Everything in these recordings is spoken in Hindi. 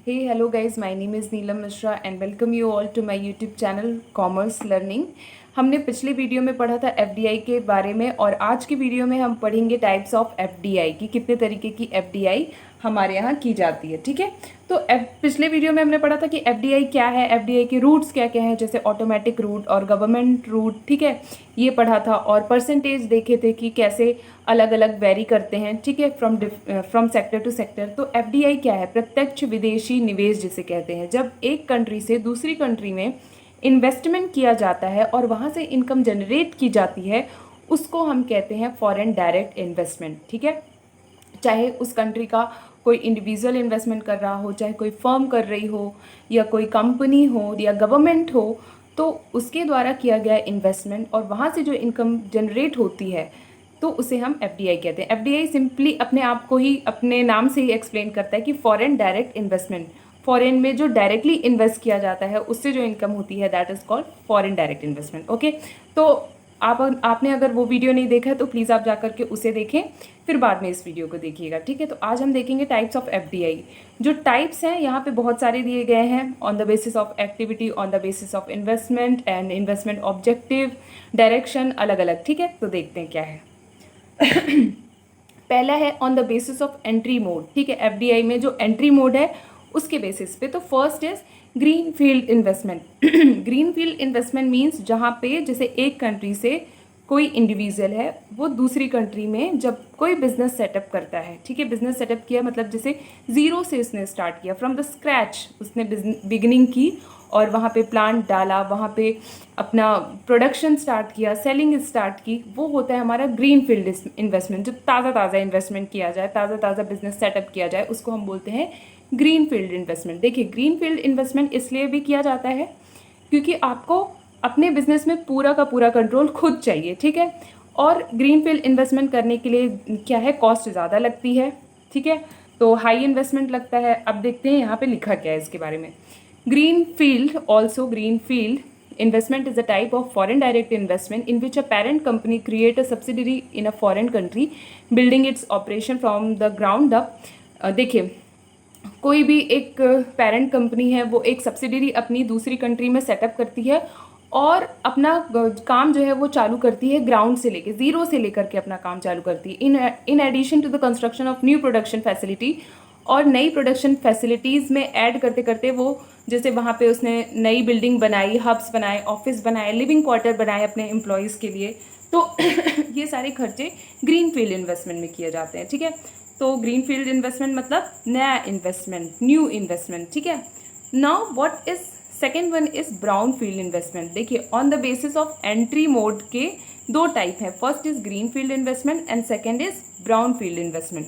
Hey, hello guys, my name is Neelam Mishra and welcome you all to my YouTube channel Commerce Learning। हमने पिछले वीडियो में पढ़ा था एफडीआई के बारे में और आज की वीडियो में हम पढ़ेंगे टाइप्स ऑफ एफडीआई की, कितने तरीके की एफडीआई हमारे यहाँ की जाती है। ठीक है, तो पिछले वीडियो में हमने पढ़ा था कि एफडीआई क्या है, एफडीआई के रूट्स क्या क्या हैं, जैसे ऑटोमेटिक रूट और गवर्नमेंट रूट। ठीक है, ये पढ़ा था और परसेंटेज देखे थे कि कैसे अलग अलग वेरी करते हैं। ठीक है, फ्रॉम सेक्टर टू सेक्टर। तो एफडीआई क्या है? प्रत्यक्ष विदेशी निवेश जिसे कहते हैं। जब एक कंट्री से दूसरी कंट्री में इन्वेस्टमेंट किया जाता है और वहाँ से इनकम जनरेट की जाती है, उसको हम कहते हैं फॉरेन डायरेक्ट इन्वेस्टमेंट। ठीक है, चाहे उस कंट्री का कोई इंडिविजुअल इन्वेस्टमेंट कर रहा हो, चाहे कोई फर्म कर रही हो, या कोई कंपनी हो, या गवर्नमेंट हो, तो उसके द्वारा किया गया इन्वेस्टमेंट और वहाँ से जो इनकम जनरेट होती है तो उसे हम एफडीआई कहते हैं। एफडीआई सिंपली अपने आप को ही अपने नाम से ही एक्सप्लेन करता है कि फॉरेन डायरेक्ट इन्वेस्टमेंट। फॉरेन में जो डायरेक्टली इन्वेस्ट किया जाता है उससे जो इनकम होती है that is called foreign direct investment. Okay, तो आपने अगर वो वीडियो नहीं देखा है तो प्लीज़ आप जाकर के उसे देखें, फिर बाद में इस वीडियो को देखिएगा। ठीक है, तो आज हम देखेंगे टाइप्स ऑफ एफडीआई। जो टाइप्स हैं यहाँ पे बहुत सारे दिए गए हैं, on the basis of activity, on the basis of investment and investment objective, direction, अलग अलग। ठीक है, तो देखते हैं क्या है। पहला है on the basis of entry mode. ठीक है, एफडीआई में जो एंट्री मोड है उसके बेसिस पे। तो first is greenfield investment. Green field investment means जहाँ पे जैसे एक कंट्री से कोई इंडिविजुअल है, वो दूसरी कंट्री में जब कोई बिजनेस सेटअप करता है। ठीक है, बिजनेस सेटअप किया मतलब जैसे ज़ीरो से उसने स्टार्ट किया, फ्रॉम द स्क्रैच उसने बिगिनिंग की और वहाँ पे प्लांट डाला, वहाँ पे अपना प्रोडक्शन स्टार्ट किया, सेलिंग स्टार्ट की, वो होता है हमारा ग्रीन फील्ड इन्वेस्टमेंट। जब ताज़ा ताज़ा इन्वेस्टमेंट किया जाए, ताज़ा ताज़ा बिजनेस सेटअप किया जाए, उसको हम बोलते हैं ग्रीन फील्ड इन्वेस्टमेंट। देखिए, ग्रीन फील्ड इन्वेस्टमेंट इसलिए भी किया जाता है क्योंकि आपको अपने बिजनेस में पूरा का पूरा कंट्रोल खुद चाहिए। ठीक है, और ग्रीन फील्ड इन्वेस्टमेंट करने के लिए क्या है, कॉस्ट ज़्यादा लगती है। ठीक है, तो हाई इन्वेस्टमेंट लगता है। अब देखते हैं यहाँ पे लिखा क्या है इसके बारे में। Green field, also green field investment is a type of foreign direct investment in which a parent company create a subsidiary in a foreign country building its operation from the ground up। देखिए, कोई भी एक पेरेंट कंपनी है, वो एक सब्सिडरी अपनी दूसरी कंट्री में सेटअप करती है और अपना काम जो है वो चालू करती है ग्राउंड से लेके, ज़ीरो से लेकर के अपना काम चालू करती है। In addition to the construction of new production facility, और नई प्रोडक्शन फैसिलिटीज़ में ऐड करते करते वो जैसे वहाँ पे उसने नई बिल्डिंग बनाई, हब्स बनाए, ऑफिस बनाए, लिविंग क्वार्टर बनाए अपने एम्प्लॉयज़ के लिए, तो ये सारे खर्चे ग्रीन फील्ड इन्वेस्टमेंट में किए जाते हैं। ठीक है, तो ग्रीन फील्ड इन्वेस्टमेंट मतलब नया इन्वेस्टमेंट, न्यू इन्वेस्टमेंट। ठीक है, now what is second one is brownfield investment. देखिए, on the basis of entry mode के दो टाइप है, first is greenfield investment and second is brownfield investment.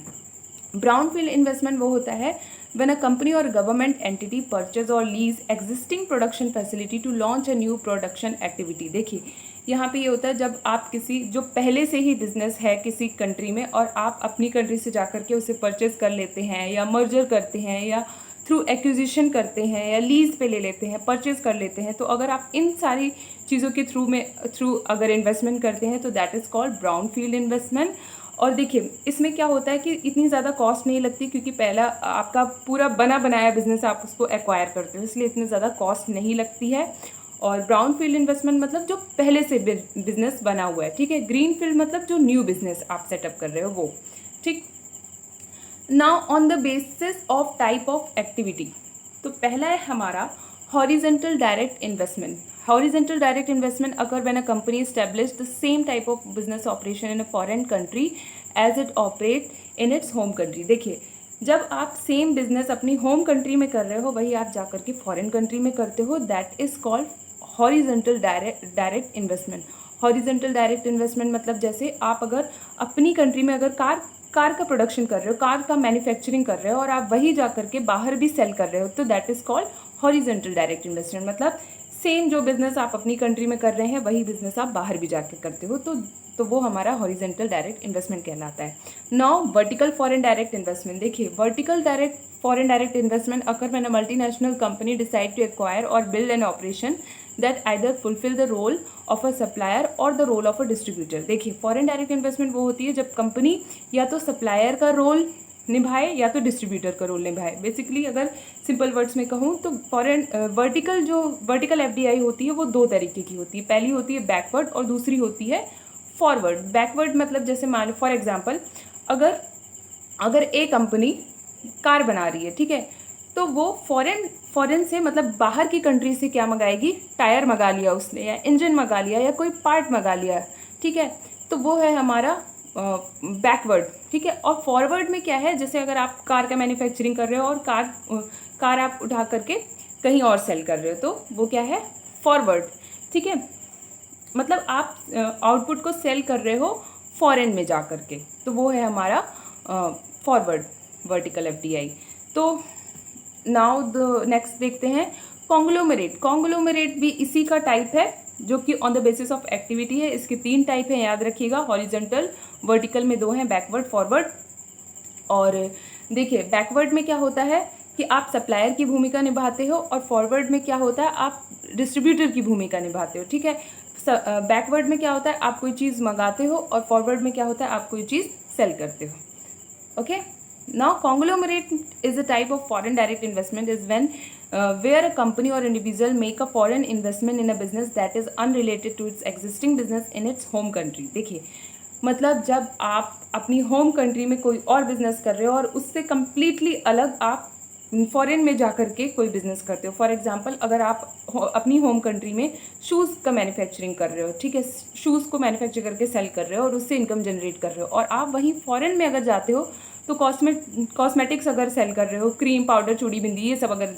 Brownfield investment वो होता है when a company or government entity purchase or lease existing production facility to launch a new production activity। देखिए, यहाँ पे ये होता है जब आप किसी जो पहले से ही बिजनेस है किसी कंट्री में और आप अपनी कंट्री से जाकर के उसे परचेज कर लेते हैं या मर्जर करते हैं या थ्रू एक्विजिशन करते हैं या लीज पे ले लेते हैं, परचेज कर लेते हैं। तो अगर आप इन सारी चीज़ों के थ्रू अगर इन्वेस्टमेंट करते हैं तो that is called brown field investment. और देखिए, इसमें क्या होता है कि इतनी ज़्यादा कॉस्ट नहीं लगती क्योंकि पहला आपका पूरा बना बनाया बिजनेस आप उसको एक्वायर करते हो, इसलिए इतनी ज़्यादा कॉस्ट नहीं लगती है। और ब्राउन फील्ड इन्वेस्टमेंट मतलब जो पहले से बिजनेस बना हुआ है। ठीक है, ग्रीन फील्ड मतलब जो न्यू बिजनेस आप सेटअप कर रहे हो वो। ठीक, now on the basis of type of activity, तो पहला है हमारा horizontal direct investment. Horizontal direct investment occur when a company establishes the same type of business operation in a foreign country as it operate in its home country। देखिए, जब आप सेम बिजनेस अपनी होम कंट्री में कर रहे हो वही आप जाकर के फॉरेन कंट्री में करते हो, that is called horizontal direct investment. Horizontal direct investment मतलब जैसे आप अगर अपनी कंट्री में अगर कार का प्रोडक्शन कर रहे हो, कार का मैन्युफैक्चरिंग कर रहे हो और आप वही जा करके बाहर भी सेल कर रहे हो, तो that is called horizontal direct investment. मतलब सेम जो बिजनेस आप अपनी कंट्री में कर रहे हैं वही बिजनेस आप बाहर भी जाके करते हो, तो वो हमारा हॉरिजेंटल डायरेक्ट इन्वेस्टमेंट कहलाता है। Now vertical foreign direct investment. देखिए, vertical foreign direct investment occur when a multinational company decide to acquire or build an operation that either fulfil the role of a supplier or the role of a distributor. देखिए, फॉरेन डायरेक्ट इन्वेस्टमेंट वो होती है जब कंपनी या तो सप्लायर का रोल निभाए या तो डिस्ट्रीब्यूटर का रोल निभाए। बेसिकली अगर सिंपल वर्ड्स में कहूँ तो फॉरेन वर्टिकल एफडीआई होती है वो दो तरीके की होती है। पहली होती है बैकवर्ड और दूसरी होती है फॉरवर्ड। बैकवर्ड मतलब जैसे मान लो फॉर एग्जांपल अगर एक कंपनी कार बना रही है, ठीक है, तो वो फॉरेन से मतलब बाहर की कंट्री से क्या मंगाएगी, टायर मंगा लिया उसने या इंजन मंगा लिया या कोई पार्ट मंगा लिया, ठीक है, तो वो है हमारा बैकवर्ड, ठीक है। और फॉरवर्ड में क्या है, जैसे अगर आप कार का मैन्युफैक्चरिंग कर रहे हो और कार आप उठा करके कहीं और सेल कर रहे हो तो वो क्या है, फॉरवर्ड, ठीक है। मतलब आप आउटपुट को सेल कर रहे हो फॉरेन में जा करके, तो वो है हमारा फॉरवर्ड वर्टिकल एफडीआई। तो नाउ द नेक्स्ट देखते हैं कॉन्ग्लोमरेट। कॉन्ग्लोमरेट भी इसी का टाइप है जो कि on the basis of activity है। इसके 3 टाइप हैं, याद रखिएगा, हॉरिजॉन्टल, वर्टिकल में 2 हैं, बैकवर्ड, फॉरवर्ड। और देखिए बैकवर्ड में क्या होता है कि आप सप्लायर की भूमिका निभाते हो और फॉरवर्ड में क्या होता है आप डिस्ट्रीब्यूटर की भूमिका निभाते हो, ठीक है। बैकवर्ड में क्या होता है आप कोई चीज़ मंगाते हो और फॉरवर्ड में क्या होता है आप कोई चीज़ सेल करते हो। Okay, now conglomerate is a type of foreign direct investment is when where a company or individual make a foreign investment in a business that is unrelated to its existing business in its home country। देखिए मतलब जब आप अपनी होम कंट्री में कोई और बिजनेस कर रहे हो और उससे कम्प्लीटली अलग आप फॉरेन में जा कर के कोई बिजनेस करते हो। फॉर एग्जांपल अगर आप अपनी होम कंट्री में शूज़ का मैन्युफैक्चरिंग कर रहे हो, ठीक है, शूज़ को मैन्युफैक्चर करके सेल कर रहे हो और उससे इनकम जनरेट कर रहे हो, और आप वहीं फॉरेन में अगर जाते हो तो कॉस्मेटिक्स अगर सेल कर रहे हो, क्रीम, पाउडर, चूड़ी, बिंदी, ये सब अगर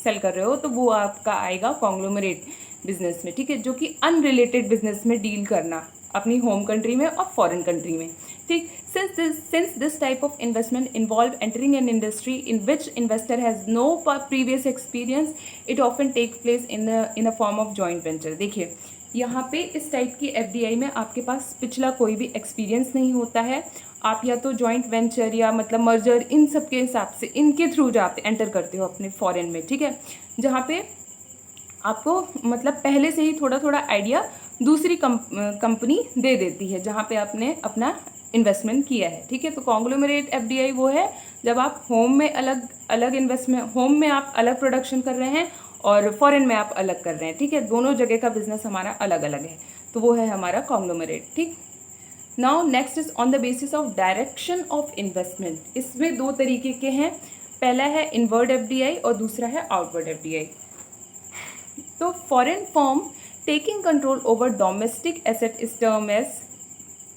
सेल कर रहे हो तो वो आपका आएगा कॉन्ग्लोमरेट बिजनेस में, ठीक है, जो कि अनरिलेटेड बिजनेस में डील करना अपनी होम कंट्री में और फॉरेन कंट्री में, ठीक। Since this type of investment involve entering an industry in which investor has no previous experience, it often takes place in a form of joint venture। देखिए यहाँ पे इस टाइप की एफडीआई में आपके पास पिछला कोई भी एक्सपीरियंस नहीं होता है, आप या तो जॉइंट वेंचर या मतलब मर्जर इन सब के हिसाब से इनके थ्रू जाते एंटर करते हो अपने फॉरेन में, ठीक है, जहाँ पे आपको मतलब पहले से ही थोड़ा थोड़ा आइडिया दूसरी कंपनी दे देती है जहाँ पे आपने अपना इन्वेस्टमेंट किया है, ठीक है। तो कॉन्ग्लोमरेट एफडीआई वो है जब आप होम में अलग इन्वेस्टमेंट, होम में आप अलग प्रोडक्शन कर रहे हैं और फॉरेन में आप अलग कर रहे हैं, ठीक है, दोनों जगह का बिजनेस हमारा अलग अलग है, तो वो है हमारा कॉन्ग्लोमरेट, ठीक। Now next is on the basis of direction of investment. इसमें 2 तरीके के हैं, पहला है इनवर्ड एफडीआई और दूसरा है आउटवर्ड एफडीआई। तो foreign firm taking control over domestic asset is term as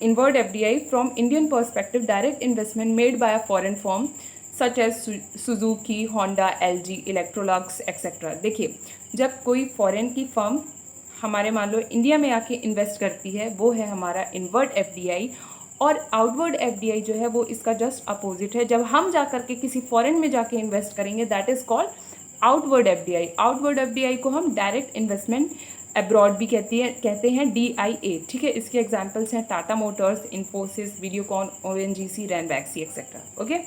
inward FDI। From Indian perspective, direct investment made by a foreign firm such as Suzuki, Honda, LG, Electrolux etc। देखिए जब कोई फॉरेन की फर्म हमारे मान लो इंडिया में आके इन्वेस्ट करती है वो है हमारा इनवर्ड एफडीआई, और आउटवर्ड एफडीआई जो है वो इसका जस्ट अपोजिट है। जब हम जा करके किसी फॉरेन में जाके इन्वेस्ट करेंगे that is called outward FDI. Outward FDI को हम डायरेक्ट इन्वेस्टमेंट अब्रॉड भी कहते हैं DIA, ठीक है। इसके एग्जांपल्स हैं Tata Motors, Infosys, Videocon, ONGC, Ranbaxy etcetera. Okay,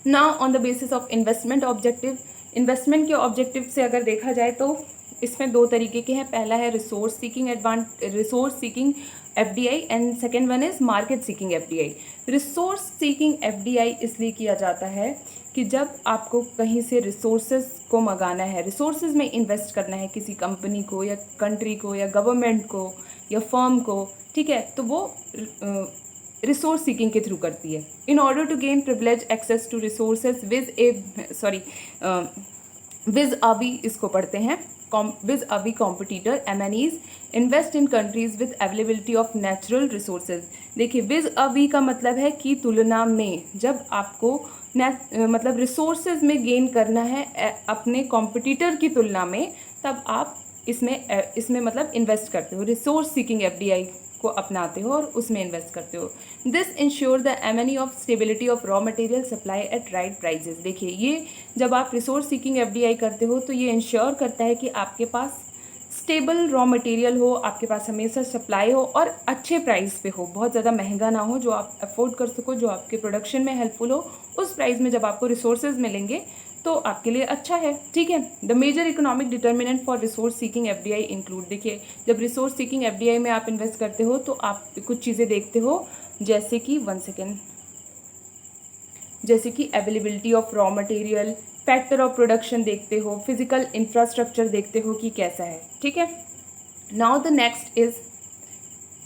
now on the basis of investment objective. Investment के ऑब्जेक्टिव से अगर देखा जाए तो इसमें 2 तरीके के हैं, पहला है resource seeking FDI and second one is market seeking FDI. Resource seeking FDI इसलिए किया जाता है कि जब आपको कहीं से रिसोर्सेज को मंगाना है, रिसोर्सेज में इन्वेस्ट करना है किसी कंपनी को या कंट्री को या गवर्नमेंट को या फर्म को, ठीक है, तो वो रिसोर्स सीकिंग के थ्रू करती है। In order to gain privilege access to resources which अभी इसको पढ़ते हैं विज अभी competitor MNEs invest in countries with availability of natural resources. देखिए विज अभी का मतलब है कि तुलना में, जब आपको मतलब रिसोर्सेज में गेन करना है अपने कॉम्पिटिटर की तुलना में, तब आप इसमें मतलब इन्वेस्ट करते हो, रिसोर्स सीकिंग एफडीआई को अपनाते हो और उसमें इन्वेस्ट करते हो। This insure the MNE of stability of raw material supply at right prices. देखिए ये जब आप रिसोर्स सीकिंग एफडीआई करते हो तो ये इंश्योर करता है कि आपके पास स्टेबल रॉ मटेरियल हो, आपके पास हमेशा सप्लाई हो और अच्छे प्राइस पे हो, बहुत ज़्यादा महंगा ना हो, जो आप अफोर्ड कर सको, जो आपके प्रोडक्शन में हेल्पफुल हो। उस प्राइस में जब आपको रिसोर्सेज मिलेंगे तो आपके लिए अच्छा है, ठीक है। The major economic determinant for resource seeking FDI include. देखिए जब रिसोर्स सीकिंग एफडीआई में आप इन्वेस्ट करते हो तो आप कुछ चीज़ें देखते हो, जैसे कि 1 सेकेंड, जैसे कि availability of raw material, factor of production देखते हो, फिजिकल इंफ्रास्ट्रक्चर देखते हो कि कैसा है, ठीक है। Now the next is,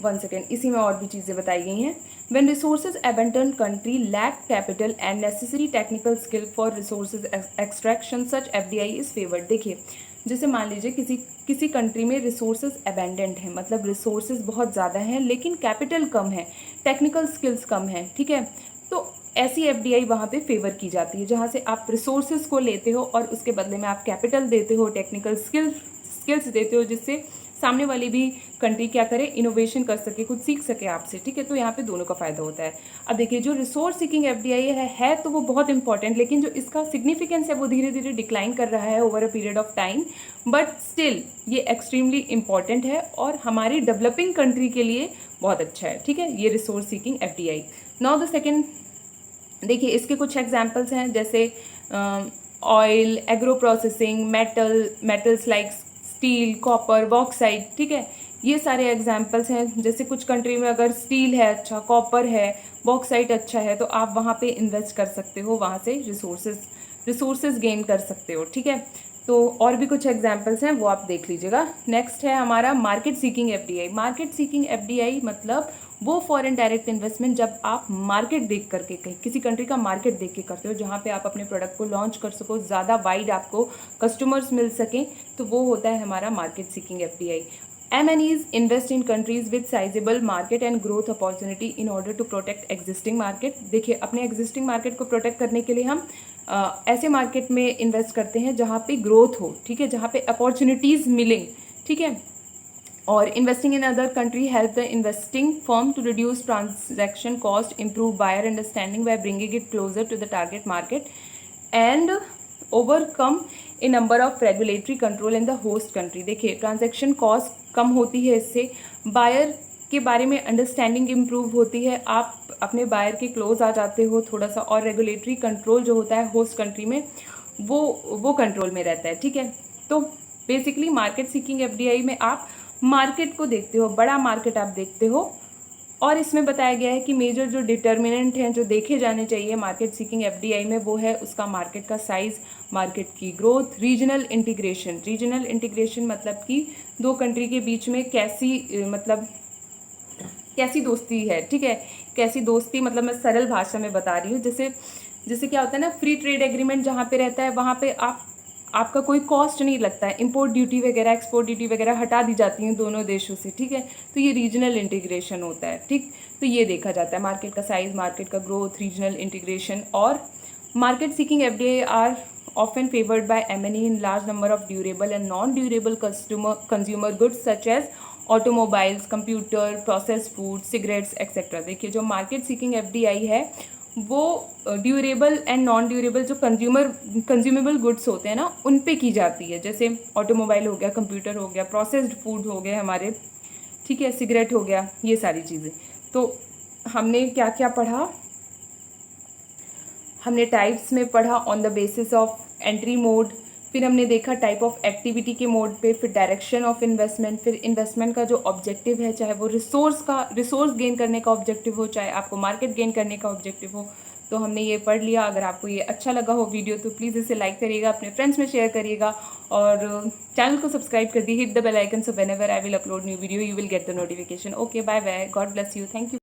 one second, इसी में और भी चीज़ें बताई गई हैं। When resources abundant country lack capital and necessary technical skill for resources extraction, such FDI is favored। देखिए, जैसे मान लीजिए किसी कंट्री में रिसोर्सेज अबेंडेंट हैं, मतलब रिसोर्सेज बहुत ज़्यादा हैं लेकिन कैपिटल कम है, टेक्निकल स्किल्स कम है, ठीक है, तो ऐसी एफडीआई वहाँ पे फेवर की जाती है, जहाँ से आप रिसोर्सेज को लेते हो और उसके बदले में आप कैपिटल देते हो, टेक्निकल स्किल्स देते हो, जिससे सामने वाली भी कंट्री क्या करे, इनोवेशन कर सके, कुछ सीख सके आपसे, ठीक है। तो यहाँ पे दोनों का फायदा होता है। अब देखिए, जो रिसोर्स सीकिंग एफडीआई है तो वो बहुत इंपॉर्टेंट, लेकिन जो इसका सिग्निफिकेंस है वो धीरे धीरे डिक्लाइन कर रहा है over a period of time, but still ये एक्सट्रीमली इंपॉर्टेंट है और हमारी डेवलपिंग कंट्री के लिए बहुत अच्छा है, ठीक है, ये resource seeking FDI. Now the second, देखिए इसके कुछ एग्जाम्पल्स हैं, जैसे oil, agro processing, metals like steel, copper, bauxite, ठीक है, ये सारे एग्जाम्पल्स हैं। जैसे कुछ कंट्री में अगर स्टील है अच्छा, कॉपर है, बॉक्साइट अच्छा है, तो आप वहाँ पे इन्वेस्ट कर सकते हो, वहाँ से रिसोर्सेज गेन कर सकते हो, ठीक है। तो और भी कुछ एग्जाम्पल्स हैं, वो आप देख लीजिएगा। नेक्स्ट है हमारा market seeking FDI. Market seeking FDI मतलब वो फॉरेन डायरेक्ट इन्वेस्टमेंट जब आप मार्केट देख करके, कहीं किसी कंट्री का मार्केट देख के करते हो, जहाँ पे आप अपने प्रोडक्ट को लॉन्च कर सको, ज़्यादा वाइड आपको कस्टमर्स मिल सकें, तो वो होता है हमारा market seeking FDI. MNEs invest in countries with sizable market and growth opportunity in order to protect existing market। देखिए, अपने existing market को protect करने के लिए हम ऐसे मार्केट में इन्वेस्ट करते हैं जहाँ पे ग्रोथ हो, ठीक है, जहाँ पे अपॉर्चुनिटीज़ मिलें, ठीक है। और investing in other country help the investing firm to reduce transaction cost, improve buyer understanding by bringing it closer to the target market and overcome a number of regulatory control in the host country. देखिए, ट्रांजैक्शन कॉस्ट कम होती है इससे, बायर के बारे में अंडरस्टैंडिंग इम्प्रूव होती है, आप अपने बायर के क्लोज आ जाते हो थोड़ा सा, और रेगुलेटरी कंट्रोल जो होता है होस्ट कंट्री में वो कंट्रोल में रहता है, ठीक है। तो बेसिकली मार्केट सीकिंग एफडीआई में आप मार्केट को देखते हो, बड़ा मार्केट आप देखते हो, और इसमें बताया गया है कि मेजर जो डिटर्मिनेंट हैं जो देखे जाने चाहिए मार्केट सीकिंग एफडीआई में, वो है उसका मार्केट का साइज़, मार्केट की ग्रोथ, रीजनल इंटीग्रेशन मतलब कि दो कंट्री के बीच में कैसी दोस्ती है, ठीक है, कैसी दोस्ती, मतलब मैं सरल भाषा में बता रही हूँ। जैसे क्या होता है ना, फ्री ट्रेड एग्रीमेंट जहाँ पे रहता है वहाँ पे आपका कोई कॉस्ट नहीं लगता है, इंपोर्ट ड्यूटी वगैरह, एक्सपोर्ट ड्यूटी वगैरह हटा दी जाती हैं दोनों देशों से, ठीक है। तो ये रीजनल इंटीग्रेशन होता है, ठीक। तो ये देखा जाता है मार्केट का साइज, मार्केट का ग्रोथ, रीजनल इंटीग्रेशन। और market seeking FDI are often favored by M&E in large number of durable and non-durable consumer goods such as automobiles, computer, processed food, cigarettes, etc. देखिए, जो मार्केट सीकिंग एफडीआई है वो ड्यूरेबल एंड नॉन ड्यूरेबल जो कंज्यूमेबल गुड्स होते हैं ना, उन पे की जाती है, जैसे ऑटोमोबाइल हो गया, कंप्यूटर हो गया, प्रोसेस्ड फूड हो गए हमारे, ठीक है, सिगरेट हो गया, ये सारी चीज़ें। तो हमने क्या क्या पढ़ा, हमने टाइप्स में पढ़ा on the basis of entry mode, फिर हमने देखा टाइप ऑफ एक्टिविटी के मोड पे, फिर डायरेक्शन ऑफ इन्वेस्टमेंट, फिर इन्वेस्टमेंट का जो ऑब्जेक्टिव है, चाहे वो रिसोर्स गेन करने का ऑब्जेक्टिव हो, चाहे आपको मार्केट गेन करने का ऑब्जेक्टिव हो, तो हमने ये पढ़ लिया। अगर आपको ये अच्छा लगा हो वीडियो तो प्लीज़ इसे लाइक करिएगा, अपने फ्रेंड्स में शेयर करिएगा और चैनल को सब्सक्राइब कर दी, hit the bell icon, so whenever I will upload new video you will get the notification. Okay, bye bye, God bless you, thank you.